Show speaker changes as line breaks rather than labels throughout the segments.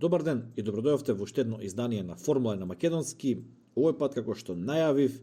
Добар ден и добродојавте во уште едно издание на Формула на македонски. Овој пат, како што најавив,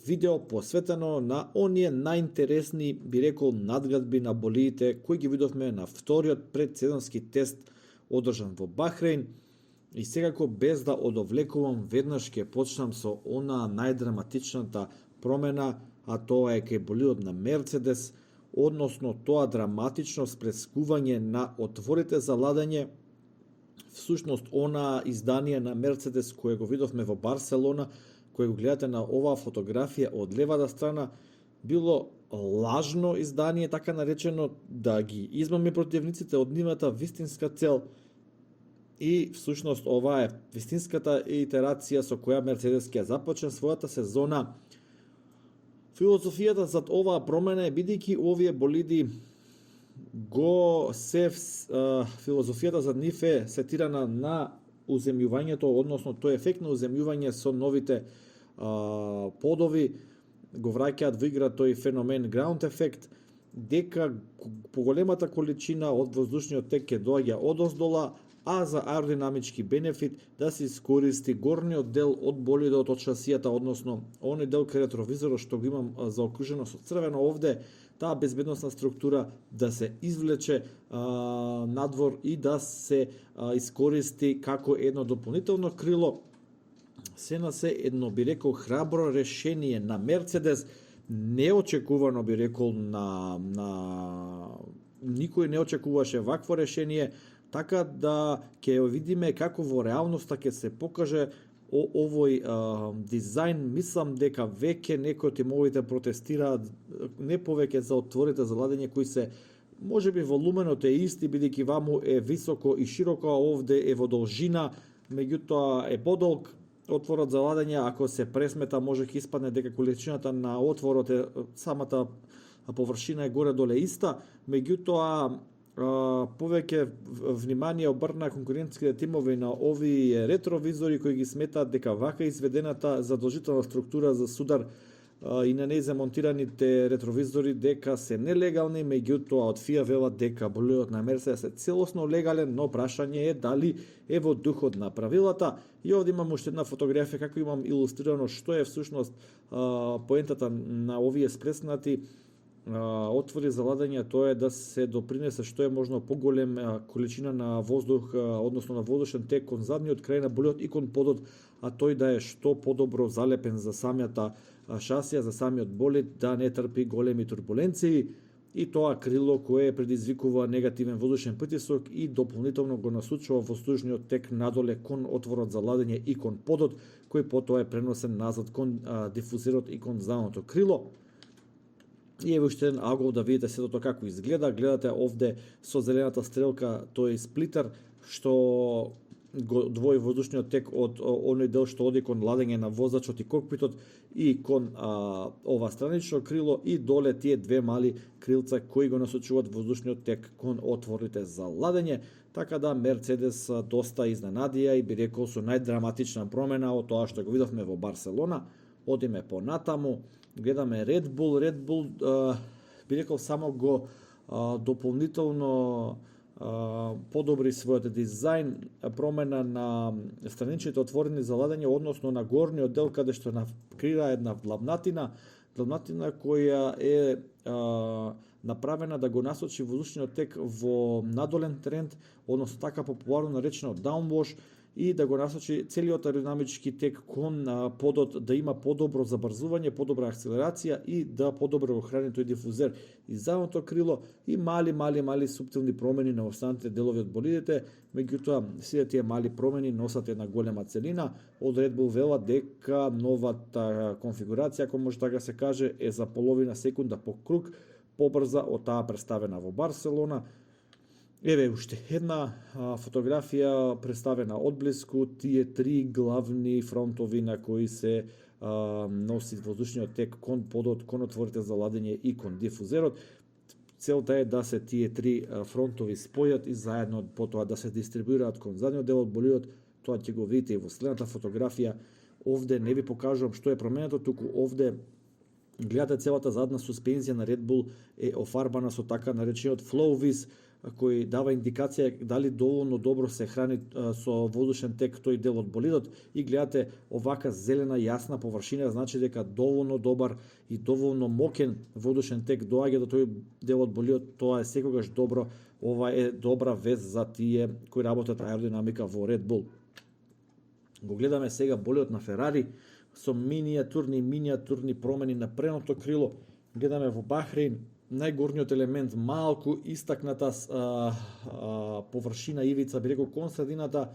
видео посветено на оние најинтересни, би рекол, надградби на болидите кои ги видовме на вториот предсезонски тест одржан во Бахрейн. И секако, без да одовлекувам, веднаш ќе почнам со она најдраматичната промена, а тоа е кај болидот на Мерцедес, односно тоа драматично спрескување на отворите за ладење. Всушност, она издание на Мерцедес кое го видовме во Барселона, кое го гледате на оваа фотографија од левата страна, било лажно издание, така наречено, да ги измами противниците од нивната вистинска цел. И всушност ова е вистинската итерација со која Мерцедес ќе започне својата сезона. Филозофијата зад оваа промена е, бидејќи овие болиди филозофијата зад нив е сетирана на уземјувањето, односно тој ефект на уземјување со новите подови, го враќаат во игра тој феномен ground ефект, дека поголемата количина од воздушниот тек ќе доаѓа одоздола, а за аеродинамички бенефит да се искористи горниот дел од болидот, од шасијата, односно оној дел кај ретровизорот што го имам заокружено со црвено овде, таа безбедносна структура да се извлече надвор и да се искористи како едно дополнително крило. Се на се едно, би рекол, храбро решение на Мерцедес, неочекувано, би рекол, никој не очекуваше вакво решение, така да ќе видиме како во реалноста ќе се покаже овој дизајн. Мислам дека веќе некои од тимовите протестираат не повеќе за отворите за ладење кои се можеби волуменот е исти, бидејќи ваму е високо и широко, а овде е во должина, меѓутоа е подолг отворот за ладење. Ако се пресмета, може ќе испадне дека количината на отворот е, самата површина е горе-доле иста, меѓутоа повеќе внимание обрна конкурентските тимови на овие ретровизори кои ги сметаат дека вака изведената задолжителна структура за судар и на нејзе монтираните ретровизори дека се нелегални, меѓутоа од ФИА велат дека болидот на Мерцедес е целосно легален, но прашање е дали е во духот на правилата. И овде имам уште една фотографија како имам илустрирано што е всушност поентата на овие спреснати отвори за ладење. Тоа е да се допринесе што е можно поголем количина на воздух, односно на воздушен тек кон задниот крај на болидот и кон подот, а тој да е што подобро залепен за самата шасија, за самиот болид, да не трпи големи турбуленции. И тоа крило кое предизвикува негативен воздушен притисок и дополнително го насочува воздушниот тек надоле кон отворот за ладење и кон подот, кој потоа е преносен назад кон дифузерот и кон задното крило. И еве уште еден агол да видите сето тоа како изгледа. Гледате овде со зелената стрелка, тој сплитер што го двои воздушниот тек од оној дел што оди кон ладење на возачот и кокпитот и кон ова странично крило, и доле тие две мали крилца кои го насочуваат воздушниот тек кон отворите за ладење. Така да Мерцедес доста изненадија и би рекол со најдраматична промена од тоа што го видовме во Барселона. Одиме понатаму, гледаме Red Bull, би рекол само го дополнително подобри својот дизајн, промена на страничните отворени за ладење, односно на горниот дел каде што крира една длабнатина која е направена да го насочи воздушниот тек во надолен тренд, односно така популарно наречено downwash, и да го насочи целиот аеродинамички тек кон подот, да има подобро забрзување, подобра акселерација и да подобро охрани тој дифузер и задното крило, и мали суптилни промени на останатите делови од болидите. Меѓутоа, сите тие мали промени носат една голема целина. Од Red Bull велат дека новата конфигурација, ако може така се каже, е за половина секунда по круг побрза од таа представена во Барселона. Еве уште една фотографија представена одблиску, тие три главни фронтови на кои се носи воздушниот тек кон подот, кон отворите за ладење и кон дифузерот. Целта е да се тие три фронтови спојат и заедно потоа да се дистрибуираат кон задниот дел од болидот. Тоа ќе го видите и во следната фотографија. Овде не ви покажувам што е променето, туку овде гледате целата задна суспензија на Red Bull е офарбана со така наречениот Flowvis кој дава индикација дали доволно добро се храни со воздушен тек тој дел од болидот, и гледате овака зелена јасна површина, значи дека доволно добар и доволно мокен воздушен тек доаѓа до тој дел од болидот. Тоа е секогаш добро. Ова е добра вест за тие кои работат аеродинамика во Red Bull. Го гледаме сега болидот на Ферари со миниатурни промени на предното крило. Гледаме во Бахрейн најгорниот елемент малку истакната површина ивица, би рекол кон средината,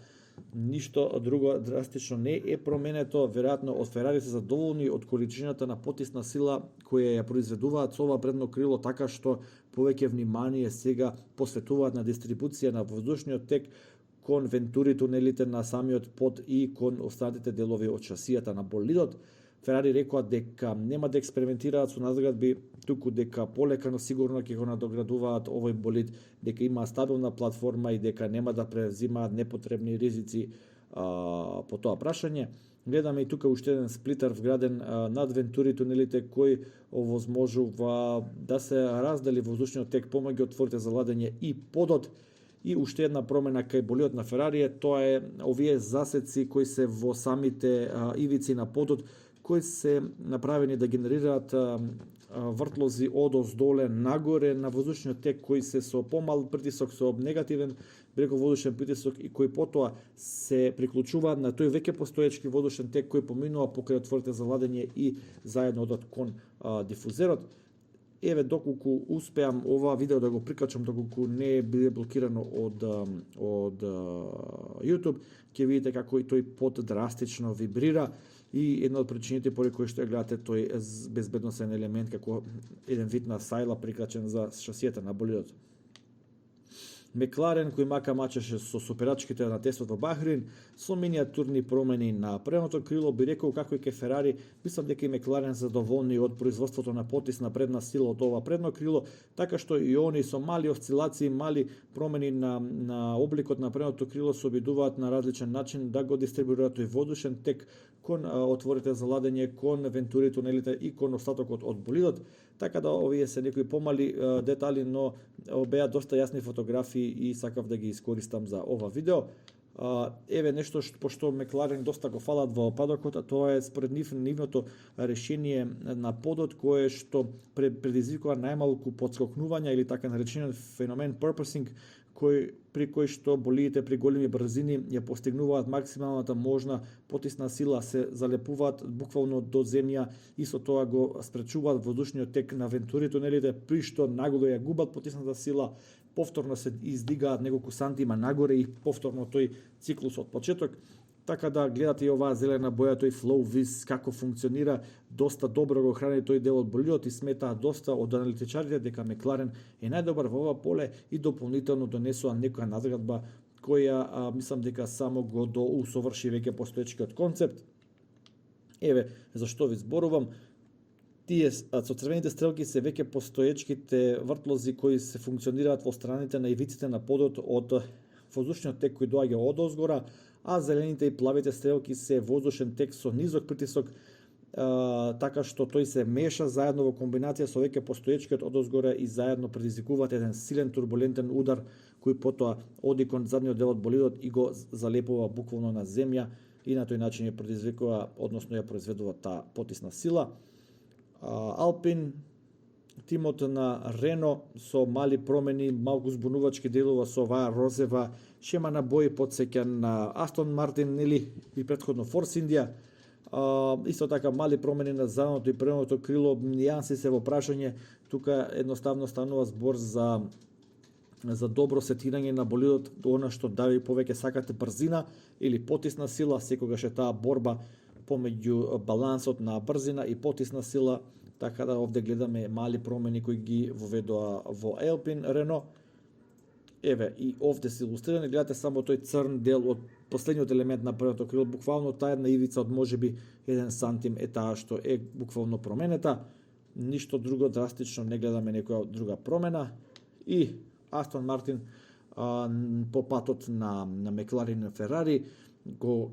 ништо друго драстично не е променето. Веројатно од Ферари се задоволни од количината на потисна сила која ја произведуваат со ова предно крило, така што повеќе внимание сега посветуваат на дистрибуција на воздушниот тек кон вентури тунелите на самиот под и кон останатите делови од шасијата на болидот. Ферари рекоа дека нема да експериментираат со надградби, туку дека полека но сигурно ќе го надоградуваат овој болид, дека има стабилна платформа и дека нема да превзимаат непотребни ризици по тоа прашање. Гледаме и тука уште еден сплитер вграден над вентури тунелите кој овозможува да се раздели воздушниот тек помеѓу отворите за ладење и подот. И уште една промена кај болидот на Ферари, тоа е овие засеци кои се во самите ивици на подот, кои се направени да генерираат вртлози одоздоле нагоре на воздушниот тек, кои се со помал притисок, со негативен бреговодушен притисок, и кои потоа се приклучуваат на тој веќе постоечки водушен тек кој поминува покрај отворите за ладење и заедно одат кон дифузерот. Еве, доколку успеам ова видео да го прикачам, доколку не биде блокирано од YouTube, ќе видите како и тој под драстично вибрира, и една од причините поради кои што ја гледате тој безбедносен елемент како еден вид на сајла прикачен за шасијата на болидот. Мекларен, кој мачеше со суперачките на тестот во Бахрейн, со миниатурни промени на предното крило, би рекол како и ке Ферари, мислам дека и Мекларен задоволни од производството на потисна предна сила од ова предно крило, така што и они со мали осцилации, мали промени на обликот на предното крило се обидуваат на различен начин да го дистрибуираат тој водушен тек кон отворите за ладење, кон вентури тунелите и кон остатокот од болидот. Така да овие се некои помали детали, но беа доста јасни фотографии и сакав да ги искористам за ова видео. Еве нешто пошто Мекларен доста го фалат во падокот, а тоа е според нивното решение на подот, кое што предизвикува најмалку подскокнувања или така наречениот феномен purposing, при кој што болидите при големи брзини ја постигнуваат максималната можна потисна сила, се залепуваат буквално до земја и со тоа го спречуваат воздушниот тек на вентури тунелите, при што нагло ја губат потисната сила, повторно се издигаат неколку сантима нагоре и повторно тој циклус од почеток. Така да гледате и оваа зелена боја, тој flow vis како функционира, доста добро го храни тој дел од болидот и сметаат доста од аналитичарите дека Мекларен е најдобар во ова поле и дополнително донесува некоја надградба која мислам дека само го доусоврши веќе постоечкиот концепт. Еве зашто ви зборувам. Тие со црвените стрелки се веќе постоечките вртлози кои се функционираат во страните на ивиците на подот од воздушниот тек кој доаѓа одозгора, а зелените и плавите стрелки се воздушен тек со низок притисок, така што тој се меша заедно во комбинација со веќе постоечкиот одозгора и заедно предизвикуваат еден силен турбулентен удар кој потоа оди кон задниот дел од болидот и го залепува буквално на земја и на тој начин ја предизвикува, односно ја произведува таа потисна сила. Алпин, тимот на Рено со мали промени, малку збунувачки делува со оваа розева шема на бои потсеќа на Астон Мартин или и претходно Форс Индија. Исто така мали промени на задното и предното крило, нијанси се во прашање, тука едноставно станува збор за добро сетирање на болидот, она што дали повеќе сакате брзина или потисна сила, секогаш е таа борба помеѓу балансот на брзина и потисна сила, така да овде гледаме мали промени кои ги воведоа во Алпин Рено. Еве, и овде се илустрирани, гледате само тој црн дел од последниот елемент на предното крило, буквално таа една ивица од можеби 1 сантим е таа што е буквално променета, ништо друго драстично, не гледаме некоја друга промена. И Астон Мартин по патот на Мекларен и Ферари го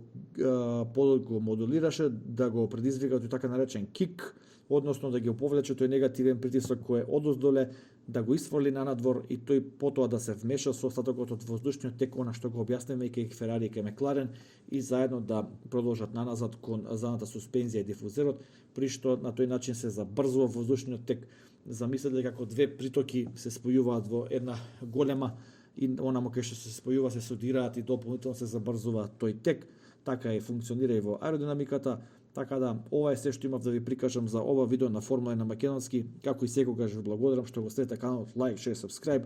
модулираше да го предизвика тој така наречен кик, односно да ги повлече тој негативен притисок кој е одоздоле, да го исфрли на надвор и тој потоа да се вмеша со остатокот од воздушниот тек, она што го објаснеме и кај Ферари и кај Макларен, и заедно да продолжат наназад кон задната суспензија и дифузерот, при што на тој начин се забрзува воздушниот тек. Замислете како две притоки се спојуваат во една голема и онамо кај што се спојува се судираат и дополнително се забрзува тој тек. Така и функционира и во аеродинамиката. Така да, ова е се што имав да ви прикажам за ова видео на Формула 1 на македонски. Како и секогаш ви благодарам што го следите каналот, лайк, шер, сабскрајб.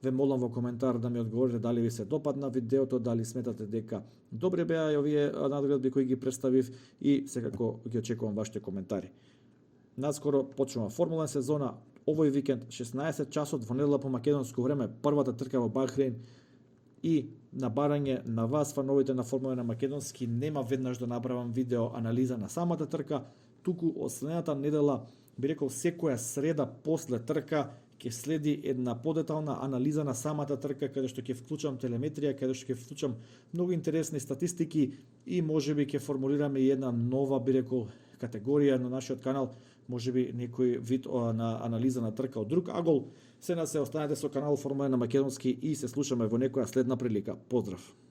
Ве молам во коментар да ми одговорите дали ви се допадна видеото, дали сметате дека добри беа и овие надгледби кои ги представив, и секако ги очекувам вашите коментари. Наскоро почнува Формула 1 сезона, овој викенд 16 часот во недела по македонско време, првата трка во Бахрейн. И на барање на вас, фановите на Формула 1 на македонски, нема веднаш да направам видео анализа на самата трка, туку од следната недела, би рекол секоја среда после трка, ќе следи една подетална анализа на самата трка, каде што ќе вклучам телеметрија, каде што ќе вклучам многу интересни статистики и можеби ќе формулираме и една нова, би рекол, категорија на нашиот канал, можеби некој вид на анализа на трка од друг агол. Се останете со канал Формула 1 на македонски и се слушаме во некоја следна прилика. Поздрав!